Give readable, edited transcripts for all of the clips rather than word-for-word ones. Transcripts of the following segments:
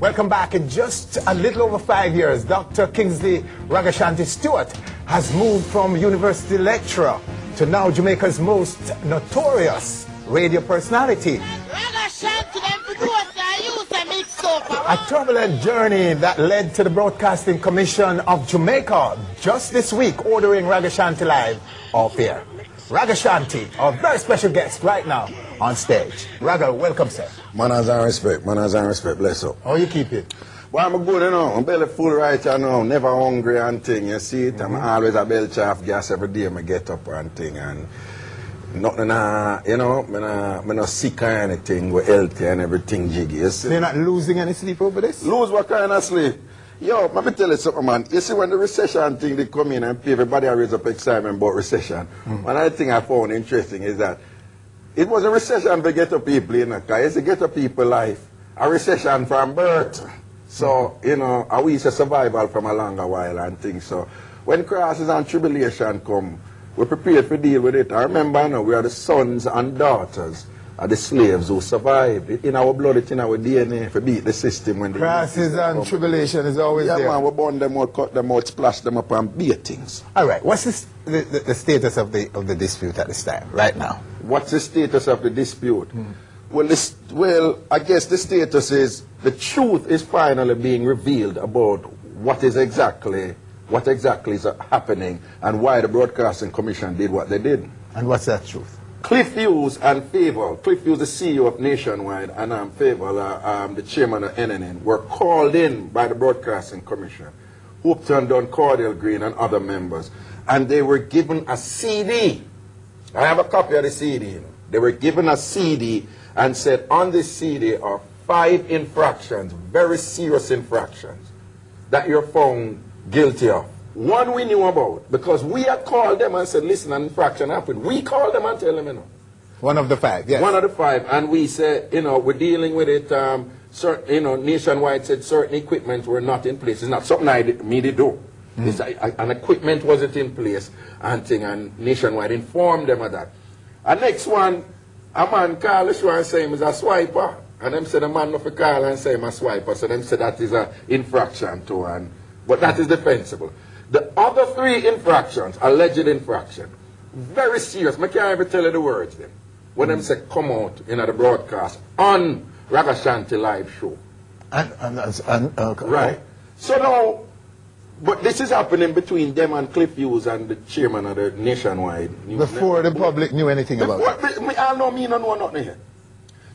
Welcome back. In just a little over 5 years, Dr. Kingsley Ragashanti Stewart has moved from university lecturer to now Jamaica's most notorious radio personality. A turbulent journey that led to the Broadcasting Commission of Jamaica just this week ordering Ragashanti live off air. Ragashanti, our very special guest right now on stage. Raga, welcome, sir. Manners and respect, bless up. How you keep it? Well, I'm good, you know. I'm belly full right now, never hungry and thing, you see it. I'm always a belch off gas every day, I get up and thing, and nothing, you know, I'm not sick or anything, we're healthy and everything jiggy, you see. So you're not losing any sleep over this? Lose what kind of sleep? Yo, let me tell you something, man. You see, when the recession thing, they come in and everybody raise up excitement about recession. One other thing I found interesting is that it was a recession for ghetto people, you know, because it's a ghetto people life. A recession from birth. So, you know, we used to survival from a longer while and things. So, when crosses and tribulation come, we're prepared to deal with it. I remember, you know, we are the sons and daughters of the slaves who survived. In our blood, it's in our DNA to beat the system. When crosses and tribulation is always there. Yeah, man, we burn them out, cut them out, splash them up and beat things. All right, what's the status of the dispute at this time, right now? What's the status of the dispute? Well, I guess the status is the truth is finally being revealed about what exactly is happening and why the Broadcasting Commission did what they did. And what's that truth? Cliff Hughes and Favor, Cliff Hughes, the CEO of Nationwide, and Favor, the chairman of NNN, were called in by the Broadcasting Commission, Upton, Dunn, Cordial Green, and other members, and they were given a CD. I have a copy of the CD. You know. They were given a CD and said on this CD are 5 infractions, very serious infractions, that you're found guilty of. One we knew about, because we had called them and said, listen, an infraction happened. We called them and tell them, you know. One of the 5, yes. One of the 5, and we said, you know, we're dealing with it, certain, you know, Nationwide said certain equipment were not in place. It's not something I did do. It's an equipment wasn't in place, and Nationwide informed them of that. And next one, a man called the show and say him is a swiper, and them said a man not for call and say him a swiper, so them said that is an infraction too, but that is defensible. The other 3 infractions, alleged infraction, very serious. I can't even tell you the words then. When them say come out in the broadcast on Ragashanti live show. Okay. Right. So now, but this is happening between them and Cliff Hughes and the chairman of the Nationwide. Before the public knew anything about it. I know me, no know nothing here.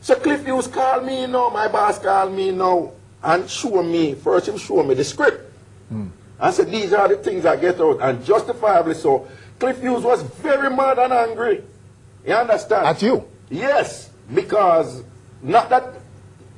So Cliff Hughes called me now, my boss called me now, and show me, first him show me the script. I said, these are the things I get out, and justifiably so. Cliff Hughes was very mad and angry. You understand? At you? Yes, because, not that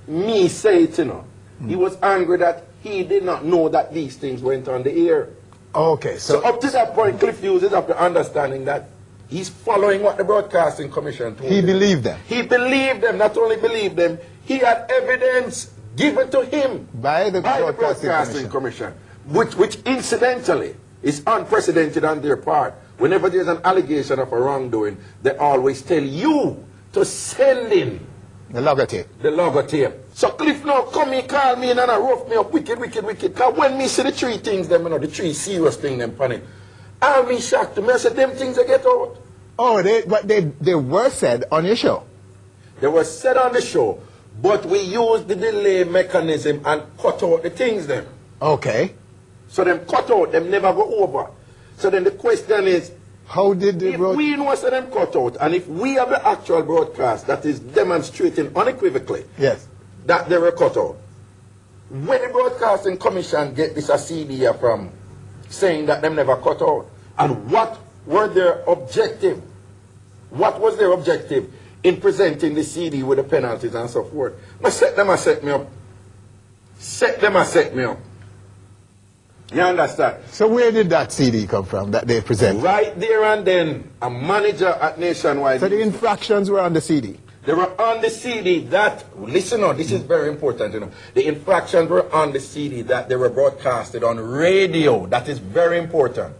me say it, you know. He was angry that he did not know that these things went on the air. Okay, so up to that point, Cliff Hughes is up to understanding that he's following what the Broadcasting Commission told him. He believed them? He believed them, not only believed them, he had evidence given to him by the Broadcasting Commission. Which incidentally is unprecedented on their part. Whenever there's an allegation of a wrongdoing, they always tell you to send in the logotape. The logotape. So Cliff now come and call me and rough me up wicked. Because when me see the 3 things, them, you know, the 3 serious things, them panic, I'll be shocked to me. I said, them things I get out. Oh, they were said on your show? They were said on the show, but we used the delay mechanism and cut out the things them. Okay. So them cut out, them never go over. So then the question is, how did they if we know so them cut out, and if we have the actual broadcast that is demonstrating unequivocally that they were cut out, when the Broadcasting Commission get this a CD from saying that them never cut out, and what were their objective? What was their objective in presenting the CD with the penalties and so forth? I set them, I set me up. Set them, I set me up. You understand? So where did that CD come from that they presented? Right there and then, a manager at Nationwide. So the infractions were on the CD? They were on the CD that, listen on, this is very important, you know. The infractions were on the CD that they were broadcasted on radio. That is very important.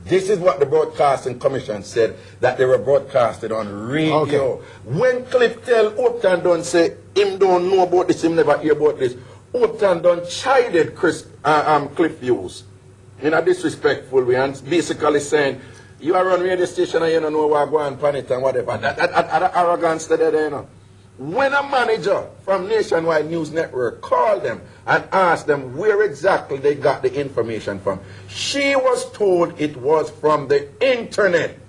This is what the Broadcasting Commission said, that they were broadcasted on radio. Okay. When Cliff tell Upton don't say, him don't know about this, him never hear about this, Upton done chided Cliff Hughes in a disrespectful way and basically saying, you are on radio station and you don't know what going on it and whatever. That arrogance there, you know. When a manager from Nationwide News Network called them and asked them where exactly they got the information from, she was told it was from the internet.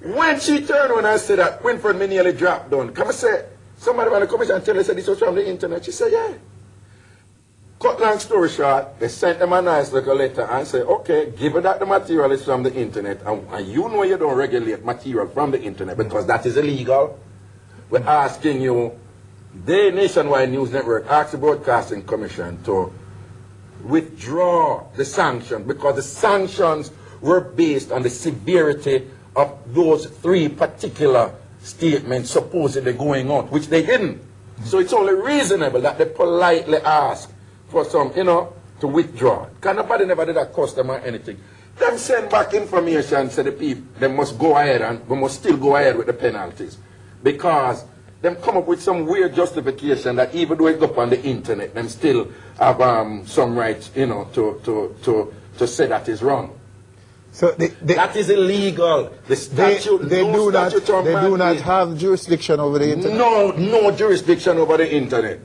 When she turned around and said that, Winfred me nearly dropped down. Come and say, somebody from the commission tell her said this was from the internet. She said, yeah. Cut long story short, they sent them a nice little letter and said, okay, given that the material is from the internet, and you know you don't regulate material from the internet because that is illegal, we're asking you, the Nationwide News Network asked the Broadcasting Commission to withdraw the sanctions because the sanctions were based on the severity of those 3 particular statements supposedly going on, which they didn't. So it's only reasonable that they politely ask for some, you know, to withdraw. Because nobody never did that cost them or anything. Them send back information to the people, they must go ahead and we must still go ahead with the penalties. Because them come up with some weird justification that even though it's up on the internet, them still have some rights, you know, to say that is wrong. So that is illegal. The statute, they do not have jurisdiction over the internet? No jurisdiction over the internet.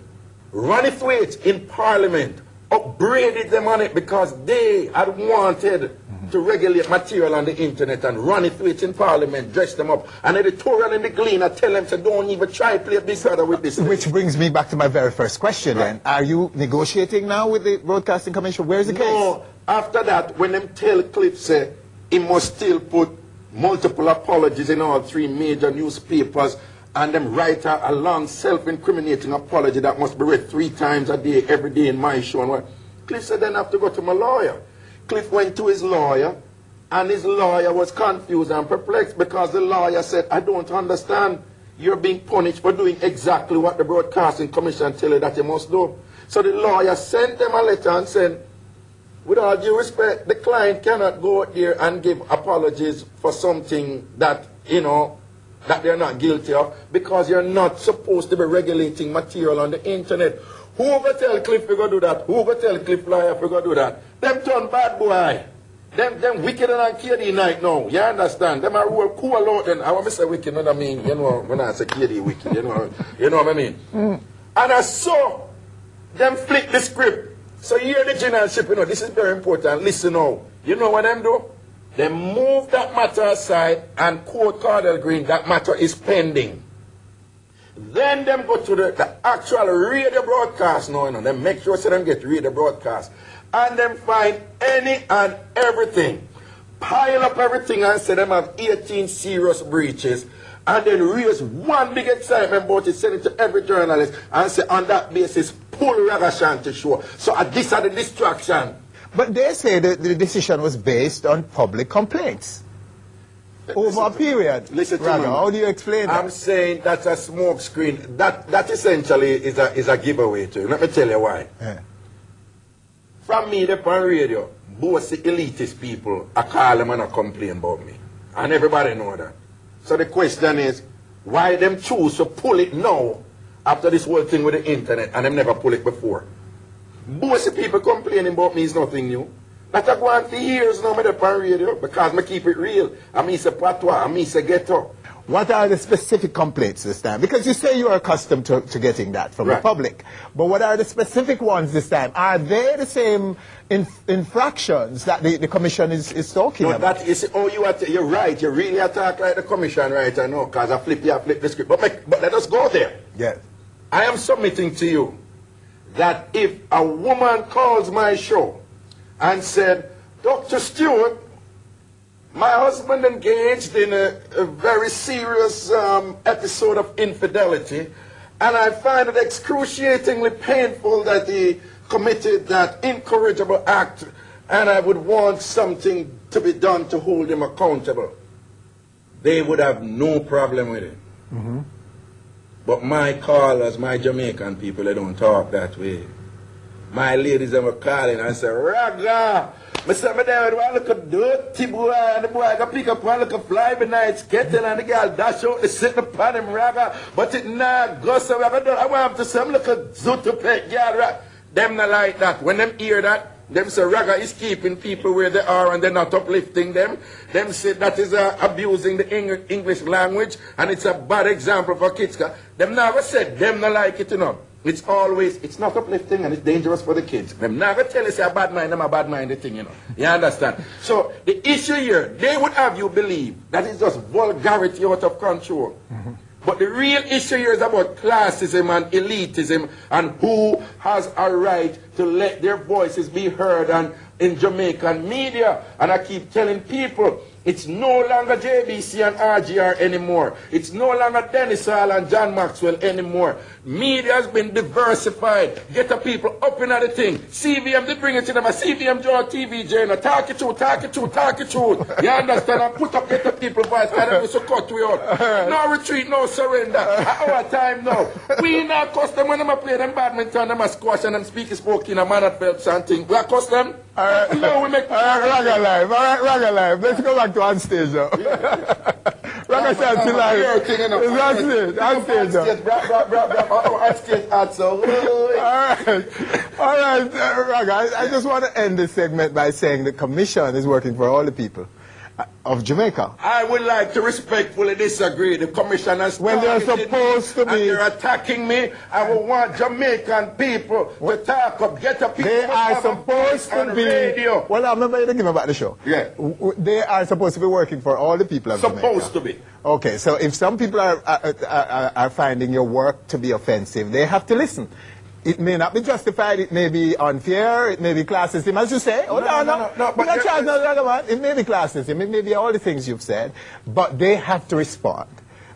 Ronnie Thwaite in Parliament upbraided them on it because they had wanted to regulate material on the internet, and Ronnie Thwaite in Parliament dressed them up. And editorial in the Gleaner tell them to don't even try to play big brother with this. Which brings me back to my very first question then. Are you negotiating now with the Broadcasting Commission? Where's the case? No, after that, when them tell Cliff say he must still put multiple apologies in all 3 major newspapers, and them write a long self-incriminating apology that must be read 3 times a day, every day in my show. And Cliff said then I have to go to my lawyer. Cliff went to his lawyer, and his lawyer was confused and perplexed because the lawyer said, I don't understand. You're being punished for doing exactly what the Broadcasting Commission tell you that you must do. So the lawyer sent them a letter and said, with all due respect, the client cannot go out there and give apologies for something that, you know, that they're not guilty of, because you're not supposed to be regulating material on the internet. Who go tell Cliff we go do that? Who go tell Cliff lawyer we go do that? Them turn bad boy. Them wicked and KD night now. You understand? Them are real cool out then. I want to say wicked, you know what I mean? You know, when I say KD wicked, you know what I mean? And I saw them flip the script. So here the generalship, you know, this is very important. Listen now. You know what them do? They move that matter aside and quote Cardell Green, that matter is pending. Then them go to the actual radio broadcast now, you know, them make sure so them get radio broadcast. And them find any and everything. Pile up everything and say them have 18 serious breaches. And then raise one big excitement about it, send it to every journalist and say on that basis, pull Ragashanti show. So this are the distraction. But they say that the decision was based on public complaints over a period. Listen to me. How do you explain that? I'm saying that's a smoke screen. That essentially is a giveaway to you. Let me tell you why. Yeah. From me, the on radio, both the elitist people, I call them and I complain about me. And everybody know that. So the question is, why them choose to pull it now after this whole thing with the internet and them never pull it before? Most of the people complaining about me is nothing new. That I go on for years now, I'm on radio because I keep it real. I mean, say patois, I mean, say ghetto. What are the specific complaints this time? Because you say you're accustomed to getting that from the public. But what are the specific ones this time? Are they the same infractions that the commission is talking about? That is, you're right. You really attack like the commission right I know, because I flip the script. But let us go there. Yes. I am submitting to you that if a woman calls my show and said, Dr. Stewart, my husband engaged in a very serious episode of infidelity, and I find it excruciatingly painful that he committed that incorrigible act, and I would want something to be done to hold him accountable. They would have no problem with it. Mm-hmm. But my callers, my Jamaican people, they don't talk that way. My ladies, they were calling and say, Raga, I said, my dad, I look at dirty boy, and the boy I got pick up one look at fly by night skating, and the girl dash out, they sitting upon him, raga, but it not go so I want him to say, look at Zutu pet girl, right? Them not like that. When them hear that, them say Raga is keeping people where they are and they're not uplifting them. Them say that is abusing the English language and it's a bad example for kids. Them never said them not like it, you know. It's always, it's not uplifting and it's dangerous for the kids. Them never tell you say a bad mind, them a bad mind the thing, you know. You understand? So the issue here, they would have you believe that it's just vulgarity out of control. But the real issue here is about classism and elitism and who has a right to let their voices be heard and in Jamaican media. And I keep telling people, it's no longer JBC and RGR anymore. It's no longer Dennis Hall and John Maxwell anymore. Media has been diversified. Get the people up in the thing. CVM, they bring it to them. A CVM draw TV journal. Talk it through, talk it through, talk it through. You understand? And put up, get the people voice. Kind of so cut we out. No retreat, no surrender. At our time now. We not cost them when them play them badminton, them squash and them speak spoke in a man at Phelps and thing. We are cost them. No, we make Raga Live. All right, Raga Live. Let's go back to on stage now. Ragashanti Live. That's it. On stage now. On stage also. All right, Raga. I just want to end this segment by saying the commission is working for all the people of Jamaica. I would like to respectfully disagree. The commissioners when they're supposed to be, and they're attacking me. I would want Jamaican people to talk up, get up. They are supposed to be. Radio. Well, I remember you thinking about the show. Yeah. They are supposed to be working for all the people of Jamaica. Supposed to be. Okay, so if some people are finding your work to be offensive, they have to listen. It may not be justified, it may be unfair, it may be classism, as you say. Oh, no. It may be classism, it may be all the things you've said, but they have to respond.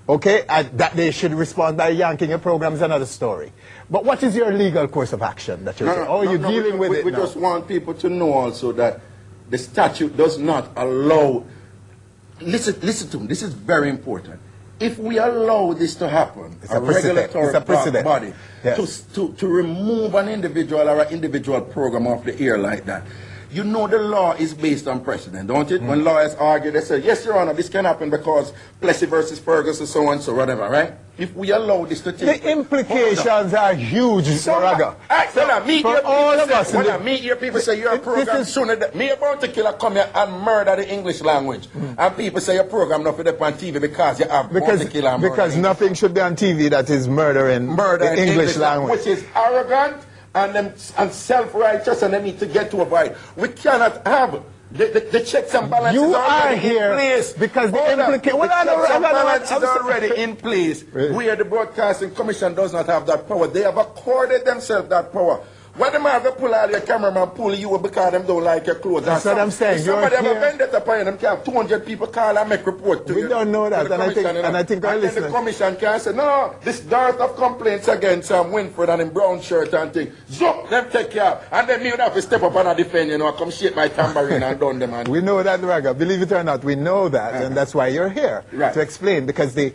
Okay? That they should respond by yanking your program is another story. But what is your legal course of action that you're saying? You're dealing with it now? We just want people to know also that the statute does not allow... Listen to me, this is very important. If we allow this to happen, it's a regulatory body, yes, to remove an individual or an individual program off the air like that, you know the law is based on precedent, don't it? When lawyers argue, they say, yes, Your Honor, this can happen because Plessy versus Ferguson, so and so, whatever, right? If we allow this to take... The implications are huge, Raga. For all of us. Me hear people say your program sooner than... Me about to kill a come here and murder the English language. And people say your program not for them on TV because you have to kill and murder. Because nothing should be on TV that is murdering the English language. Which is arrogant and self-righteous, and they need to get over it. We cannot have the checks and balances already in place. Because the checks and balances are already in place. Where the Broadcasting Commission does not have that power. They have accorded themselves that power. When them have to pull out your cameraman, pull you because them don't like your clothes. That's what I'm saying. If somebody have a vendetta upon you, them can have 200 people call and make report to you. We don't know that, and I think our listeners... And then the commission can say, no, this dearth of complaints against Winfred and in brown shirt and thing. Zup, them take care. And then me would have to step up and defend, you know, come shake my tambourine and done them. And we know that, Raga. Believe it or not, we know that, and that's why you're here, to explain, because the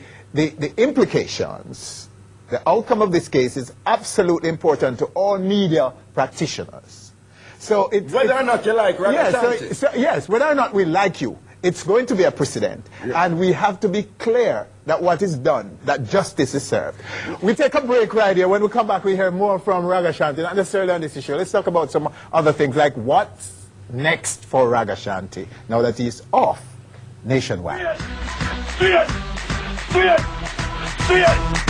implications... The outcome of this case is absolutely important to all media practitioners. So whether or not you like Ragashanti. Yes, whether or not we like you, it's going to be a precedent. Yeah. And we have to be clear that what is done, that justice is served. We take a break right here. When we come back, we hear more from Ragashanti, not necessarily on this issue. Let's talk about some other things, like what's next for Ragashanti now that he's off nationwide. See it!